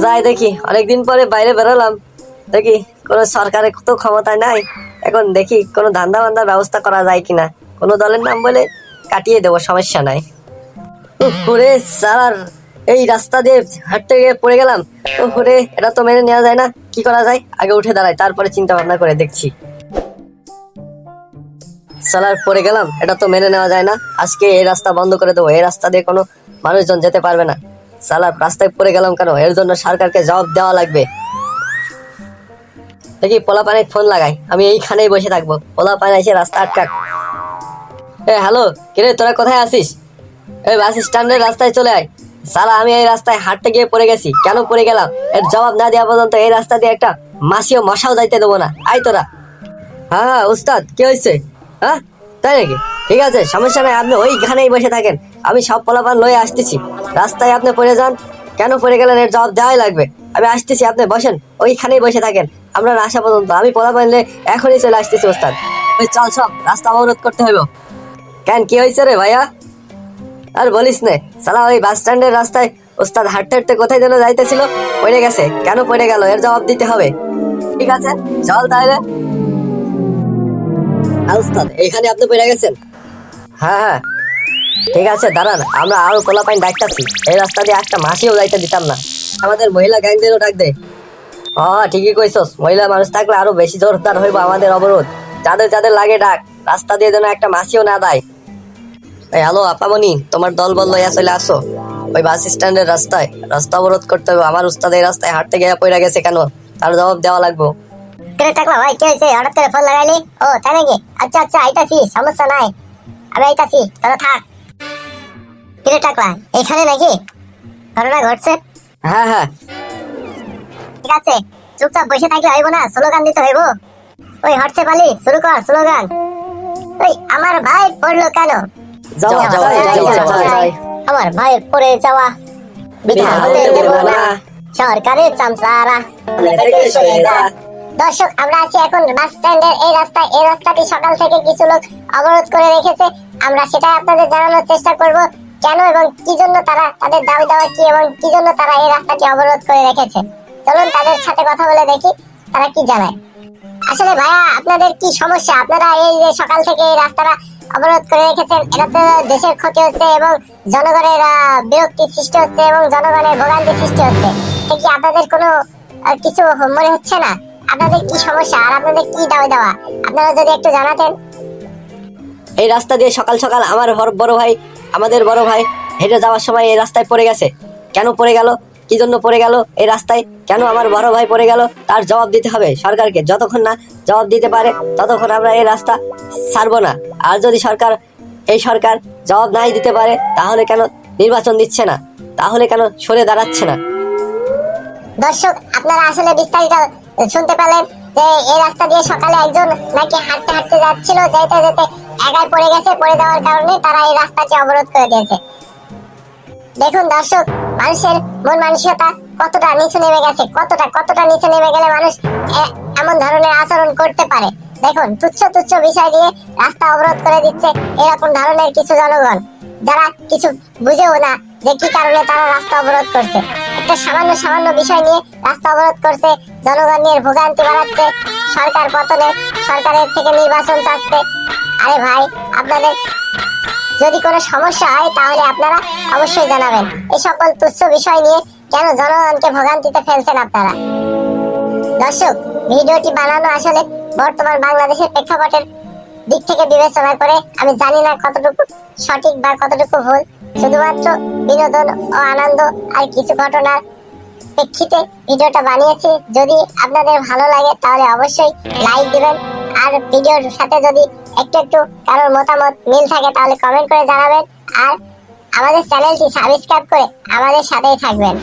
যাই দেখি, অনেকদিন পরে বাইরে বেরোলাম, দেখি কোনো সরকারের তো ক্ষমতায় নাই। এখন দেখি কোনো ধান্দা বান্দার ব্যবস্থা করা যায় কিনা, কোনো দলের নাম বলে কাটিয়ে দেবো, সমস্যা নাই। ওরে স্যার, এই রাস্তা দিয়ে হাঁটতে গিয়ে পড়ে গেলাম। ওরে, এটা তো মেনে নেওয়া যায় না। কি করা যায়? আগে উঠে দাঁড়াই, তারপরে চিন্তা ভাবনা করে দেখছি। সালার পড়ে গেলাম, এটা তো মেনে নেওয়া যায় না। আজকে এই রাস্তা বন্ধ করে দেবো, এই রাস্তা দিয়ে কোনো মানুষজন যেতে পারবে না। সালার রাস্তায় পড়ে গেলাম কেন? এর জন্য সরকারকে জবাব দেওয়া লাগবে। দেখি পোলাপানে ফোন লাগাই, আমি এইখানেই বসে থাকবো, পোলাপানে এসে রাস্তা আটকাক। হ্যালো, কিরে তোরা কোথায় আছিস? এই বাস স্ট্যান্ডের রাস্তায় চলে আয়। সালা, আমি এই রাস্তায় হাঁটতে গিয়ে পড়ে গেছি, কেন পড়ে গেলাম এর জবাব না দেওয়া পর্যন্ত এই রাস্তা দিয়ে একটা মাসিও মশাও যাইতে দেবো না। আয় তোরা। হ্যাঁ হ্যাঁ উস্তাদ, কি হয়েছে? হ্যাঁ, তাই নাকি? ঠিক আছে, সমস্যা নাই, আপনি ওইখানেই বসে থাকেন, আমি সব পোলাপান লয়ে আসতেছি। রাস্তায় আপনি পড়ে যান, কেন পড়ে গেলেন এর জবাব দেওয়াই লাগবে। আমি আসতেছি, আপনি বসেন, ওইখানেই বসে থাকেন আমরা না আসা পর্যন্ত। আমি পোলাপান নিয়ে এখনই চলে আসতেছি ওস্তাদ। ওই চল, সব রাস্তা অবরোধ করতে হইব। কেন, কি হয়েছে রে ভাইয়া? আর বলিস নে, সালা ওই বাস স্ট্যান্ডের রাস্তায় ওস্তাদ হাঁটতে হাঁটতে কোথায় যেন যাইতেছিল, পড়ে গেছে। কেন পড়ে গেল এর জবাব দিতে হবে। ঠিক আছে, চল তাহলে। ওস্তাদ, এইখানে আপনি পড়ে গেছেন? হ্যাঁ হ্যাঁ, ঠিক আছে, দাঁড়ান, আমরা আরো পোলাপাইন ডাকতাছি। এই রাস্তা দিয়ে একটা মাসিও যাইতে দিতাম না। আমাদের মহিলা গ্যাংদেরও ডাক দে। ঠিকই কইছস, মহিলা মানুষ থাকলে আরো বেশি জোরদার হইব আমাদের অবরোধ। যাদের যাদের লাগে ডাক, রাস্তা দিয়ে যেন একটা মাসিও না দেয়। হ্যালো আপামনি, তোমার দল বল লইয়া চলে আসো ওই বাস স্ট্যান্ডের রাস্তায়। রাস্তা অবরোধ করতে হবে। আমার উস্তাদ এই রাস্তায় হাঁটতে গিয়ে পড়ে গেছে, কেন তার জবাব দেওয়া লাগবে। কেন টাকলা ভাই, কি হয়েছে? হঠাৎ করে ফোন লাগাইলি? ও তাই নাকি? আচ্ছা আচ্ছা, আইতাছি, সমস্যা নাই, আমি আইতাছি, তোরা থাক। কিরে টাকলা, এখানে নাকি ঘটনা ঘটছে? হ্যাঁ হ্যাঁ, ঠিক আছে, চুপচাপ বসে থাকলে হইব না, স্লোগান দিতে হইব। ওই হটছে পালি, শুরু কর স্লোগান। ওই আমার ভাই পড়লো কেন? যাও যাও যাও যাও। আমার ভাইয়ের পড়ে যাওয়া বৃথা হতে দেব না, সরকারের চামচারা। দর্শক, আমরা আছি এখন বাস স্ট্যান্ডের এই রাস্তায়। এই রাস্তাটি সকাল থেকে কিছু লোক অবরোধ করে রেখেছে। আমরা সেটাই আপনাদের জানানোর চেষ্টা করব, কেন এবং কি জন্য তারা, তাদের দাবি দাওয়া কি এবং কি জন্য তারা এই রাস্তাটি অবরোধ করে রেখেছে। চলুন তাদের সাথে কথা বলে দেখি তারা কি জানায়। আসলে ভাইয়া, আপনাদের কি সমস্যা? আপনারা এই যে সকাল থেকে এই রাস্তাটা অবরোধ করে রেখেছেন, এটাতে দেশের ক্ষতি হচ্ছে এবং জনগণের বিরক্তি সৃষ্টি হচ্ছে এবং জনগণের ভোগান্তি সৃষ্টি হচ্ছে। কি আপনাদের কোনো কিছু মনে হচ্ছে না? আপনাদের কি সমস্যা আর আপনাদের কি দাবি দেওয়া, আপনারা যদি একটু জানাতেন। এই রাস্তা দিয়ে সকাল সকাল আমার বড় ভাই, আমাদের বড় ভাই হেঁটে যাওয়ার সময় এই রাস্তায় পড়ে গেছে। কেন পড়ে গেল, কি জন্য পড়ে গেল এই রাস্তায়, কেন আমার বড় ভাই পড়ে গেল, তার জবাব দিতে হবে সরকারকে। যতক্ষণ না জবাব দিতে পারে ততক্ষণ আমরা এই রাস্তা ছাড়বো না। আর যদি এই সরকার জবাব নাই দিতে পারে, তাহলে কেন নির্বাচন দিচ্ছে না, তাহলে কেন সরে দাঁড়াচ্ছে না? দর্শক, আপনারা আসলে বিস্তারিত শুনতে পেলেন যে এই রাস্তা দিয়ে সকালে একজন নাকি হাঁটতে হাঁটতে যাচ্ছিল, যেতে যেতে একাই পড়ে গেছে। পড়ে যাওয়ার কারণে তারা এই রাস্তাটি অবরোধ করে দিয়েছে। দেখুন দর্শক, মানুষের মন মানসিকতা কতটা নিচু নেমে গেছে, কতটা নিচু নেমে গেলে মানুষ এমন ধরনের আচরণ করতে পারে। দেখুন, তুচ্ছ তুচ্ছ বিষয় নিয়ে রাস্তা অবরোধ করে দিচ্ছে এরকম ধরনের কিছু জনগণ, যারা কিছু বুঝেও না যে কি কারণে তারা রাস্তা অবরোধ করছে। একটা সামান্য বিষয় নিয়ে রাস্তা অবরোধ করছে, জনগণের ভোগান্তি বাড়াচ্ছে, সরকার পতনে, সরকারের থেকে নির্বাচন চাচ্ছে। আরে ভাই, আপনাদের যদি কোনো সমস্যা হয় তাহলে আপনারা অবশ্যই জানাবেন। এই সকল তুচ্ছ বিষয় নিয়ে কেন জনগণকে ভোগান্তিতে ফেলছেন আপনারা? দর্শক, ভিডিওটি বানানো আসলে বর্তমান বাংলাদেশের প্রেক্ষাপটের দিক থেকে বিবেচনা করে, আমি জানি না কতটুকু সঠিক বা কতটুকু ভুল। শুধুমাত্র বিনোদন ও আনন্দ আর কিছু ঘটনার প্রেক্ষিতে ভিডিওটা বানিয়েছি। যদি আপনাদের ভালো লাগে তাহলে অবশ্যই লাইক দিবেন, আর ভিডিওর সাথে যদি একটু কারোর মতামত মিল থাকে তাহলে কমেন্ট করে জানাবেন, আর আমাদের চ্যানেলটি সাবস্ক্রাইব করে আমাদের সাথেই থাকবেন।